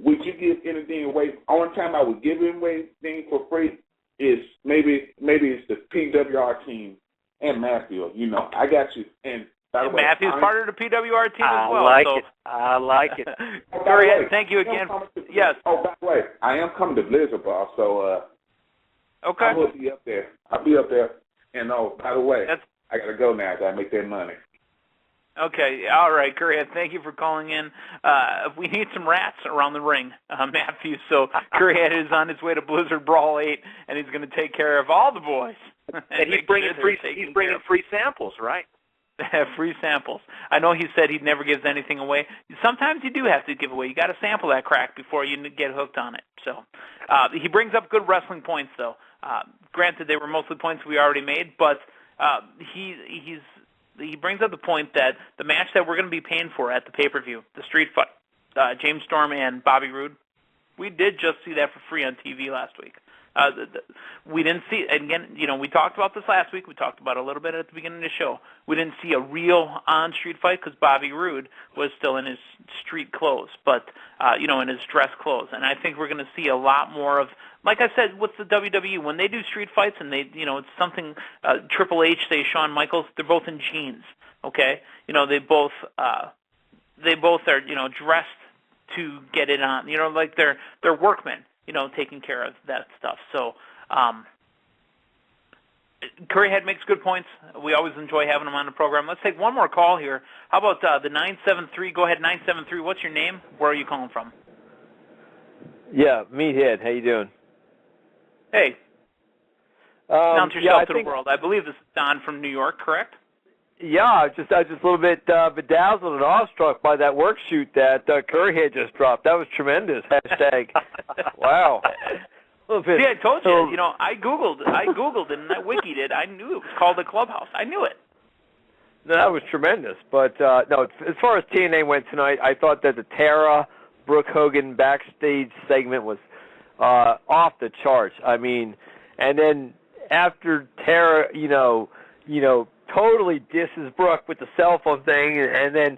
Would you give anything away? Only time I would give away anything for free is maybe it's the PWR team and Matthew. I got you. And by the way, Matthew's part of the PWR team as well. I like it. Gary, thank you again. Yes. Oh, by the way, I am coming to Blizzard Ball, so okay. I will be up there. I'll be up there. And by the way, I gotta go now. I gotta make that money. Okay, all right, Garrett, thank you for calling in. We need some rats around the ring, Matthew, so Garrett is on his way to Blizzard Brawl 8, and he's going to take care of all the boys. And he's bringing free samples, right? Free samples. I know he said he never gives anything away. Sometimes you do have to give away. You got to sample that crack before you get hooked on it. So he brings up good wrestling points, though. Granted, they were mostly points we already made, but he brings up the point that the match that we're going to be paying for at the pay-per-view, the street fight, James Storm and Bobby Roode, we did just see that for free on TV last week. We didn't see, and again, we talked about this last week. We talked about it a little bit at the beginning of the show. We didn't see a real on-street fight because Bobby Roode was still in his street clothes, but, in his dress clothes. And I think we're going to see a lot more of, like I said, with the WWE, when they do street fights and they, it's something, Triple H, say Shawn Michaels, they're both in jeans, okay? They both are, dressed to get it on, like they're workmen. Taking care of that stuff. So, Curryhead makes good points. We always enjoy having him on the program. Let's take one more call here. How about the 973? Go ahead, 973. What's your name? Where are you calling from? Yeah, Meathead. How you doing? Hey. Announce yourself to the world. I believe this is Don from New York, correct? Yeah, I was just a little bit bedazzled and awestruck by that work shoot that Curryhead just dropped. That was tremendous. Hashtag. Wow. See, I told you. I googled it and I wikied it. I knew it was called the Clubhouse. I knew it. No, that was tremendous. But no, as far as TNA went tonight, I thought that the Tara Brooke Hogan backstage segment was off the charts. I mean, and then after Tara, totally disses Brooke with the cell phone thing, and then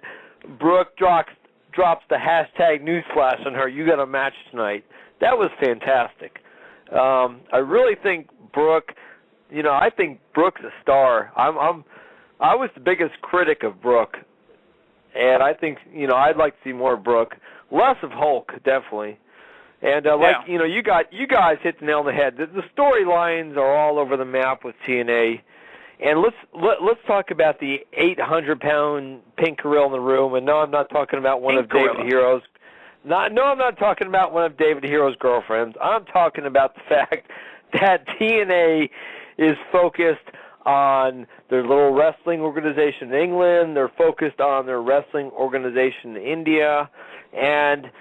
Brooke drops the hashtag newsflash on her. You got a match tonight. That was fantastic. I really think Brooke. I think Brooke's a star. I was the biggest critic of Brooke, and I think I'd like to see more of Brooke, less of Hulk, definitely. And you guys hit the nail on the head. The storylines are all over the map with TNA. And let's talk about the 800-pound pink gorilla in the room. And no, I'm not talking about one of David Hero's. I'm not talking about one of David Hero's girlfriends. I'm talking about the fact that TNA is focused on their little wrestling organization in England. They're focused on their wrestling organization in India. And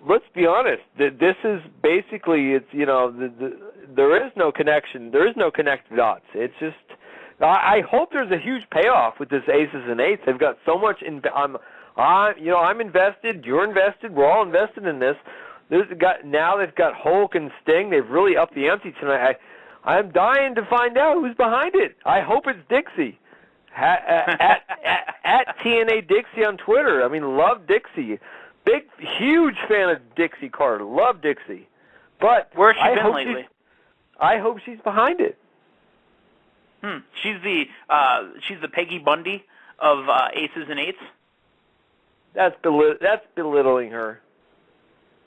let's be honest. This is basically there is no connection. There is no connected dots. It's just. I hope there's a huge payoff with this Aces and Eights. They've got so much. I'm invested. You're invested. We're all invested in this. Now they've got Hulk and Sting. They've really upped the ante tonight. I'm dying to find out who's behind it. I hope it's Dixie. At TNA Dixie on Twitter. I mean, love Dixie. Huge fan of Dixie Carter. Love Dixie. But where's she been lately? I hope she's behind it. She's the Peggy Bundy of Aces and Eights. That's belittling her.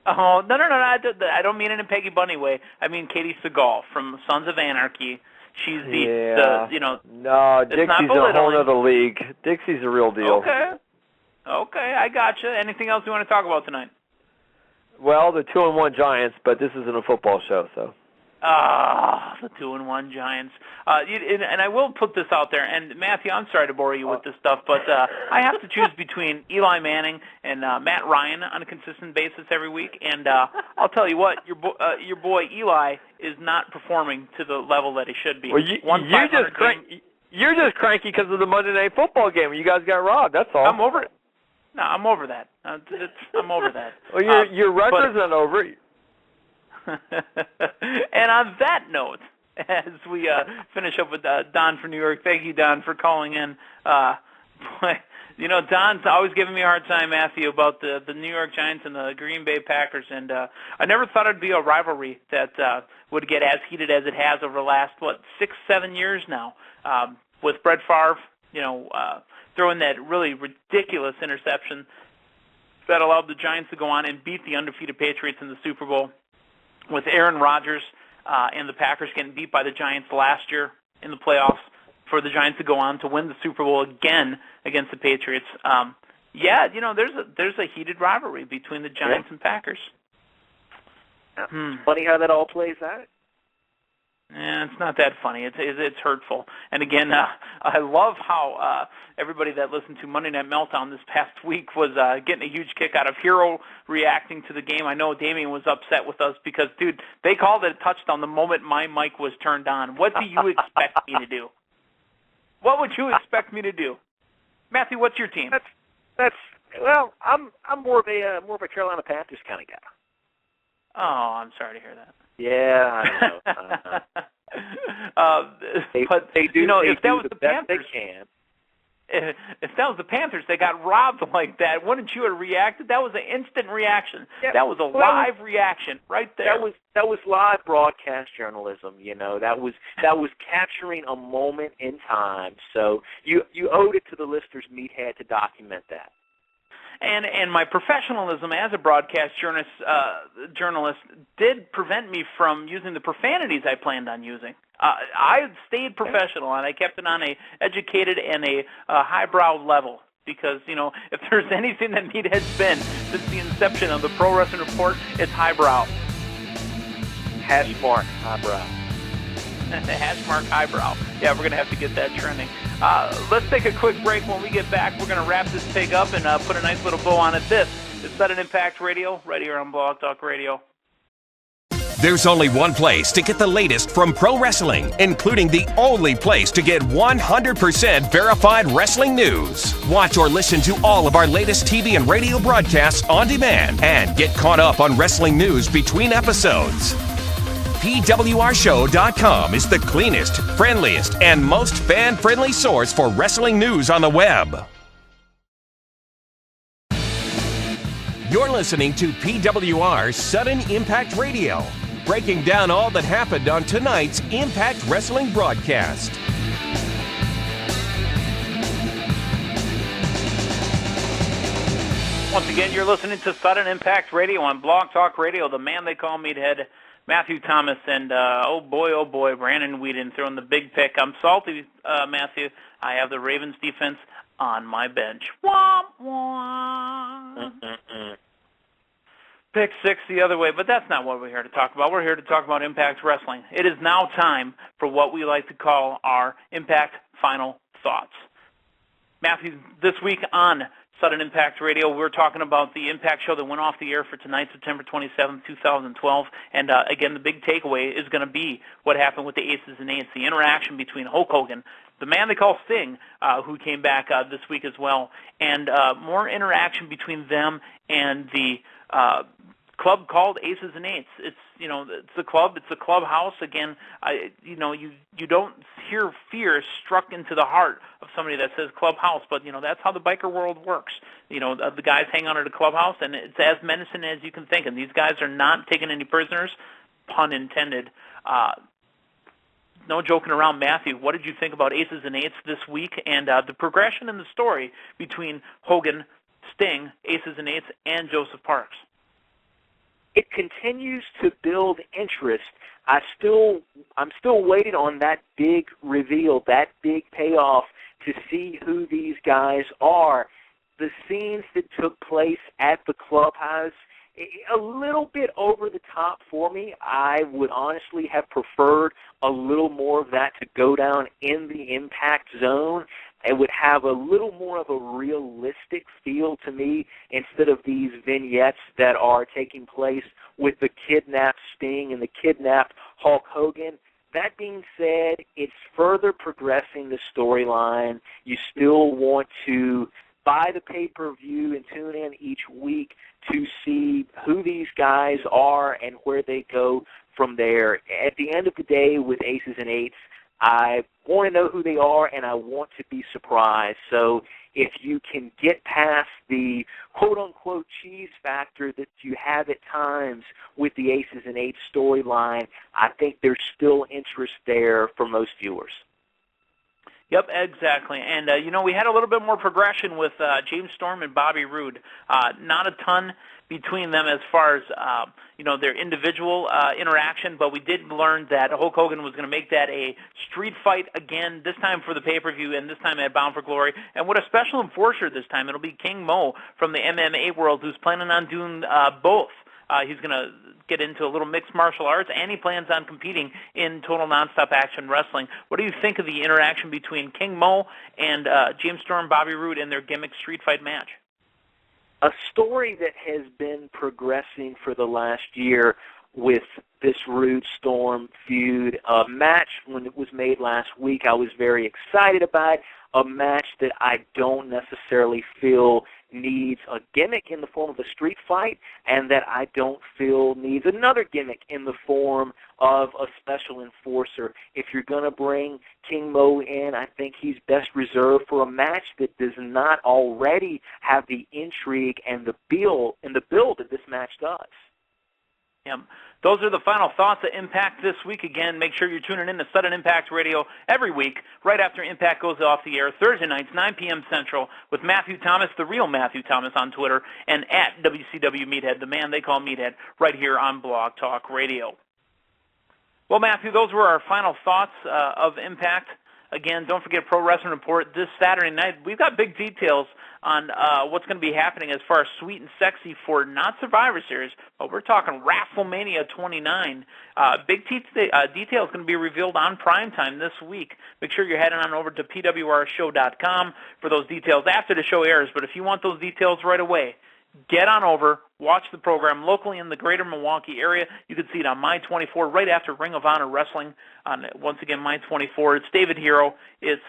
Oh no! I don't mean it in Peggy Bundy way. I mean Katie Seagal from Sons of Anarchy. She's No, Dixie's a whole other league. Dixie's a real deal. Okay, I gotcha. Anything else you want to talk about tonight? Well, the 2-1 Giants, but this isn't a football show, so. The 2-1 Giants. And I will put this out there, and Matthew, I'm sorry to bore you with this stuff, but I have to choose between Eli Manning and Matt Ryan on a consistent basis every week, and I'll tell you what, your boy Eli is not performing to the level that he should be. Well, you're just cranky because of the Monday Night Football game. You guys got robbed, that's all. I'm over it. No, I'm over that. I'm over that. Well, your record's not over. And on that note, as we finish up with Don from New York, thank you, Don, for calling in. Don's always giving me a hard time, Matthew, about the New York Giants and the Green Bay Packers, and I never thought it'd be a rivalry that would get as heated as it has over the last, 6-7 years now, with Brett Favre, throwing that really ridiculous interception that allowed the Giants to go on and beat the undefeated Patriots in the Super Bowl, with Aaron Rodgers and the Packers getting beat by the Giants last year in the playoffs for the Giants to go on to win the Super Bowl again against the Patriots. Yeah, there's a heated rivalry between the Giants and Packers. It's funny how that all plays out. Yeah, it's not that funny. It's hurtful. And again, I love how everybody that listened to Monday Night Meltdown this past week was getting a huge kick out of Hero reacting to the game. I know Damien was upset with us because, dude, they called it a touchdown the moment my mic was turned on. What do you expect me to do? What would you expect me to do? Matthew, what's your team? Well, I'm more of a Carolina Panthers kind of guy. Oh, I'm sorry to hear that. Yeah, I know. They do if that was the the best Panthers, they can. If that was the Panthers, they got robbed like that. Wouldn't you have reacted? That was an instant reaction. Yeah, that was a live reaction right there. That was live broadcast journalism. That was capturing a moment in time. So you owed it to the listeners, Meathead, to document that. And my professionalism as a broadcast journalist did prevent me from using the profanities I planned on using. I stayed professional, and I kept it on a educated and a highbrow level because, if there's anything that Meathead's been since the inception of the Pro Wrestling Report, it's highbrow. Hashmark highbrow. Hashmark highbrow. Yeah, we're going to have to get that trending. Let's take a quick break. When we get back, we're going to wrap this pig up and put a nice little bow on it. This is Sudden Impact Radio, right here on Blog Talk Radio. There's only one place to get the latest from pro wrestling, including the only place to get 100% verified wrestling news. Watch or listen to all of our latest TV and radio broadcasts on demand and get caught up on wrestling news between episodes. PWRshow.com is the cleanest, friendliest, and most fan-friendly source for wrestling news on the web. You're listening to PWR Sudden Impact Radio, breaking down all that happened on tonight's Impact Wrestling broadcast. Once again, you're listening to Sudden Impact Radio on Blog Talk Radio, the man they call Meathead, Matthew Thomas, and oh boy, Brandon Whedon throwing the big pick. I'm salty, Matthew. I have the Ravens defense on my bench. Wah, wah. Pick 6 the other way, but that's not what we're here to talk about. We're here to talk about Impact Wrestling. It is now time for what we like to call our Impact Final Thoughts. Matthew, this week on Sudden Impact Radio, we're talking about the Impact show that went off the air for tonight, September 27th, 2012. And again, the big takeaway is going to be what happened with the Aces and Eights, the interaction between Hulk Hogan, the man they call Sting, who came back this week as well, and more interaction between them and the club called Aces and Eights. It's it's a club, it's a clubhouse. Again, you don't hear fear struck into the heart of somebody that says clubhouse, but that's how the biker world works. The guys hang out at a clubhouse, and it's as menacing as you can think. And these guys are not taking any prisoners, pun intended. No joking around, Matthew. What did you think about Aces and Eights this week and the progression in the story between Hogan, Sting, Aces and Eights, and Joseph Parks? It continues to build interest. I'm still waiting on that big reveal, that big payoff to see who these guys are. The scenes that took place at the clubhouse, a little bit over the top for me. I would honestly have preferred a little more of that to go down in the Impact Zone. It would have a little more of a realistic feel to me instead of these vignettes that are taking place with the kidnapped Sting and the kidnapped Hulk Hogan. That being said, it's further progressing the storyline. You still want to buy the pay-per-view and tune in each week to see who these guys are and where they go from there. At the end of the day, with Aces and Eights, I want to know who they are, and I want to be surprised. So if you can get past the quote-unquote cheese factor that you have at times with the Aces and Eights storyline, I think there's still interest there for most viewers. Yep, exactly. And, we had a little bit more progression with James Storm and Bobby Roode. Not a ton between them as far as, their individual interaction, but we did learn that Hulk Hogan was going to make that a street fight again, this time for the pay-per-view and this time at Bound for Glory. And with a special enforcer this time, it'll be King Mo from the MMA world who's planning on doing both. He's going to get into a little mixed martial arts, and he plans on competing in total nonstop action wrestling. What do you think of the interaction between King Mo and James Storm, Bobby Roode in their gimmick street fight match? A story that has been progressing for the last year with this Roode Storm feud. A match, when it was made last week, I was very excited about. A match that I don't necessarily feel needs a gimmick in the form of a street fight, and that I don't feel needs another gimmick in the form of a special enforcer. If you're going to bring King Mo in, I think he's best reserved for a match that does not already have the intrigue and the build that this match does. Yeah. Those are the final thoughts of Impact this week. Again, make sure you're tuning in to Sudden Impact Radio every week, right after Impact goes off the air, Thursday nights, 9 p.m. Central, with Matthew Thomas, the real Matthew Thomas, on Twitter, and at WCW Meathead, the man they call Meathead, right here on Blog Talk Radio. Well, Matthew, those were our final thoughts of Impact. Again, don't forget Pro Wrestling Report this Saturday night. We've got big details on what's going to be happening as far as Sweet and Sexy for not Survivor Series, but we're talking WrestleMania 29. Big details going to be revealed on primetime this week. Make sure you're heading on over to PWRshow.com for those details after the show airs. But if you want those details right away, get on over, watch the program locally in the greater Milwaukee area. You can see it on My 24 right after Ring of Honor Wrestling on, once again, My 24. It's David Hero. It's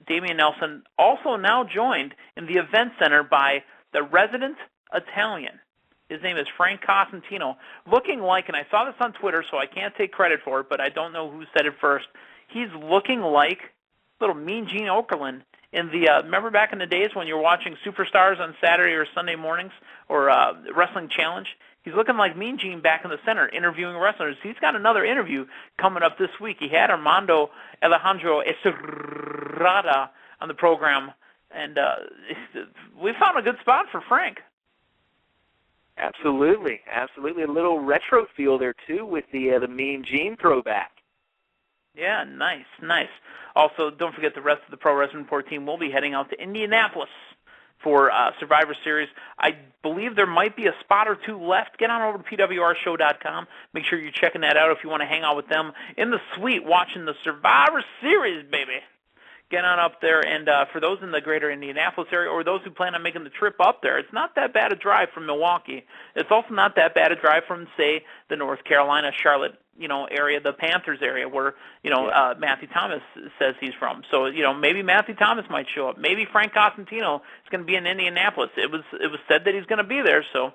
Damian Nelson, also now joined in the event center by the resident Italian. His name is Frank Cosentino, looking like, and I saw this on Twitter, so I can't take credit for it, but I don't know who said it first. He's looking like little Mean Gene Okerlund in the, remember back in the days when you were watching Superstars on Saturday or Sunday mornings, or Wrestling Challenge? He's looking like Mean Gene back in the center, interviewing wrestlers. He's got another interview coming up this week. He had Armando Alejandro Estrada on the program, and we found a good spot for Frank. Absolutely. A little retro feel there, too, with the Mean Gene throwback. Yeah, nice. Also, don't forget the rest of the Pro Wrestling Report team will be heading out to Indianapolis for Survivor Series. I believe there might be a spot or two left. Get on over to PWRshow.com. Make sure you're checking that out if you want to hang out with them in the suite watching the Survivor Series, baby. Get on up there, and for those in the greater Indianapolis area or those who plan on making the trip up there, it's not that bad a drive from Milwaukee. It's also not that bad a drive from, say, the North Carolina, Charlotte, area, the Panthers area where, Matthew Thomas says he's from. So, maybe Matthew Thomas might show up. Maybe Frank Cosentino is going to be in Indianapolis. It was said that he's going to be there. So,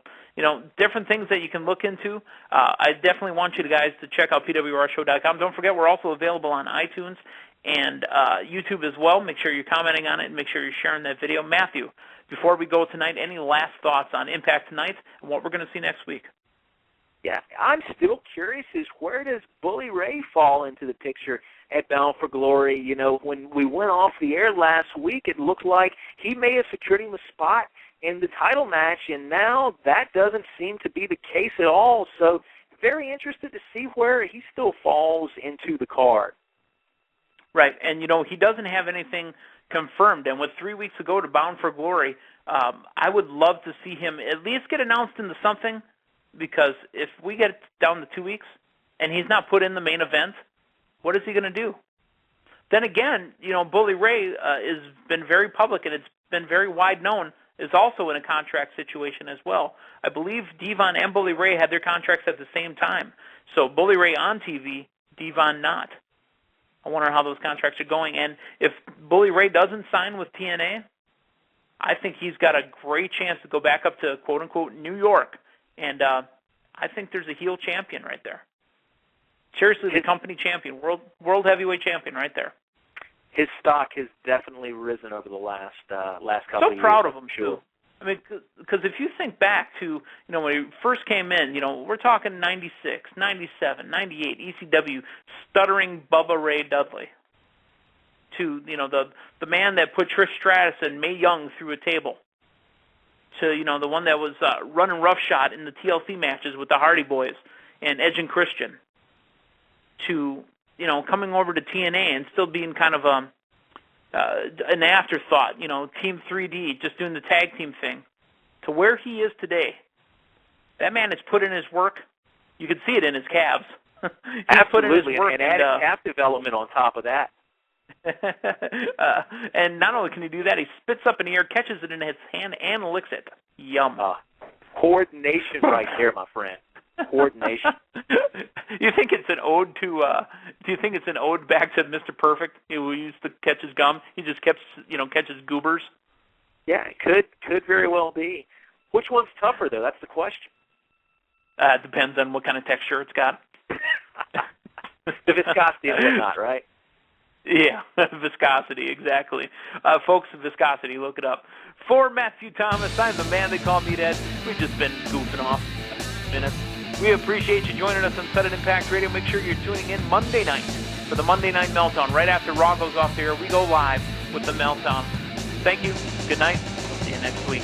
different things that you can look into. I definitely want you guys to check out PWRshow.com. Don't forget we're also available on iTunes and YouTube as well. Make sure you're commenting on it and make sure you're sharing that video. Matthew, before we go tonight, any last thoughts on Impact tonight and what we're going to see next week? Yeah, I'm still curious as where does Bully Ray fall into the picture at Bound for Glory? When we went off the air last week, it looked like he may have secured him a spot in the title match, and now that doesn't seem to be the case at all. So very interested to see where he still falls into the card. Right, and he doesn't have anything confirmed, and with 3 weeks to go to Bound for Glory, I would love to see him at least get announced into something, because if we get down to 2 weeks and he's not put in the main event, what is he going to do? Then again, Bully Ray has been very public, and it's been very wide known, is also in a contract situation as well. I believe Devon and Bully Ray had their contracts at the same time. So Bully Ray on TV, Devon not. I wonder how those contracts are going. And if Bully Ray doesn't sign with TNA, I think he's got a great chance to go back up to quote-unquote New York. And I think there's a heel champion right there. Seriously, the company champion, world heavyweight champion right there. His stock has definitely risen over the last couple of years. So proud of him, too. I mean, because if you think back to, when he first came in, we're talking 96, 97, 98, ECW, stuttering Bubba Ray Dudley. to, the man that put Trish Stratus and Mae Young through a table, to, the one that was running roughshod in the TLC matches with the Hardy Boys and Edge and Christian, to, coming over to TNA and still being kind of an afterthought, Team 3D, just doing the tag team thing, to where he is today. That man has put in his work. You can see it in his calves. Absolutely, and added calf development on top of that. And not only can he do that, he spits up in the air, catches it in his hand, and licks it. Yum. Coordination right there, my friend. Coordination. You think it's an ode to? Do you think it's an ode back to Mr. Perfect, who used to catch his gum? He just catches goobers. Yeah, it could very well be. Which one's tougher, though? That's the question. It depends on what kind of texture it's got. The viscosity and whatnot, right? Yeah, viscosity, exactly. Folks, viscosity, look it up. For Matthew Thomas, I'm the man they call Meathead. We've just been goofing off minutes. We appreciate you joining us on Sudden Impact Radio. Make sure you're tuning in Monday night for the Monday Night Meltdown. Right after Raw goes off the air, we go live with the Meltdown. Thank you. Good night. See you next week.